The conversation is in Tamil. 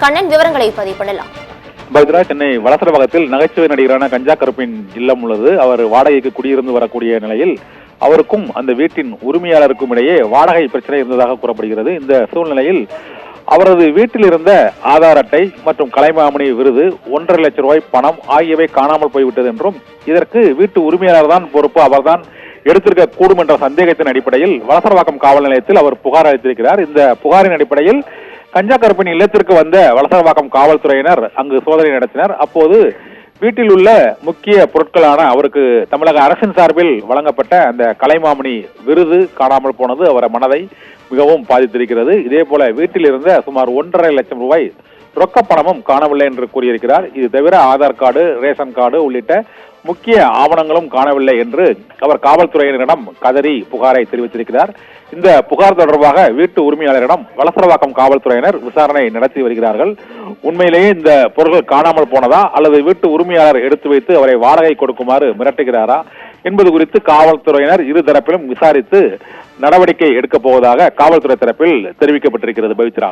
கண்ணன் விவரங்களை பதிவு பண்ணலாம். பவித்ரா, சென்னை வளசரவாக்கத்தில் நகைச்சுவை நடிகரான கஞ்சா கருப்பின் இல்லம் உள்ளது. அவர் வாடகைக்கு குடியிருந்து வரக்கூடிய நிலையில் அவருக்கும் அந்த வீட்டின் உரிமையாளருக்கும் இடையே வாடகை பிரச்சனை இருந்ததாக கூறப்படுகிறது. இந்த சூழ்நிலையில் அவரது வீட்டில் இருந்த ஆதார் அட்டை மற்றும் கலைமாமணி விருது, 1.5 லட்சம் ரூபாய் பணம் ஆகியவை காணாமல் போய்விட்டது என்றும் இதற்கு வீட்டு உரிமையாளர் தான் பொறுப்பு, அவர்தான் எடுத்திருக்க கூடும் என்ற சந்தேகத்தின் அடிப்படையில் வளசரவாக்கம் காவல் நிலையத்தில் அவர் புகார் அளித்திருக்கிறார். இந்த புகாரின் அடிப்படையில் கஞ்சா கருப்பின் இல்லத்திற்கு வந்த வளசரவாக்கம் காவல்துறையினர் அங்கு சோதனை நடத்தினர். அப்போது வீட்டில் உள்ள முக்கிய பொருட்களான அவருக்கு தமிழக அரசின் சார்பில் வழங்கப்பட்ட அந்த கலைமாமணி விருது காணாமல் போனது அவரை மனதை மிகவும் பாதித்திருக்கிறது. இதே போல வீட்டில் இருந்த சுமார் 1.5 லட்சம் ரூபாய் ரொக்க பணமும் காணவில்லை என்று கூறியிருக்கிறார். இது தவிர ஆதார் கார்டு, ரேஷன் கார்டு உள்ளிட்ட முக்கிய ஆவணங்களும் காணவில்லை என்று அவர் காவல்துறையினரிடம் கதறி புகாரை தெரிவித்திருக்கிறார். இந்த புகார் தொடர்பாக வீட்டு உரிமையாளரிடம் வளசரவாக்கம் காவல்துறையினர் விசாரணை நடத்தி வருகிறார்கள். உண்மையிலேயே இந்த பொருட்கள் காணாமல் போனதா அல்லது வீட்டு உரிமையாளர் எடுத்து வைத்து அவரை வாடகை கொடுக்குமாறு மிரட்டுகிறாரா என்பது குறித்து காவல்துறையினர் இரு தரப்பிலும் விசாரித்து நடவடிக்கை எடுக்கப் போவதாக காவல்துறை தரப்பில் தெரிவிக்கப்பட்டிருக்கிறது. பவித்ரா.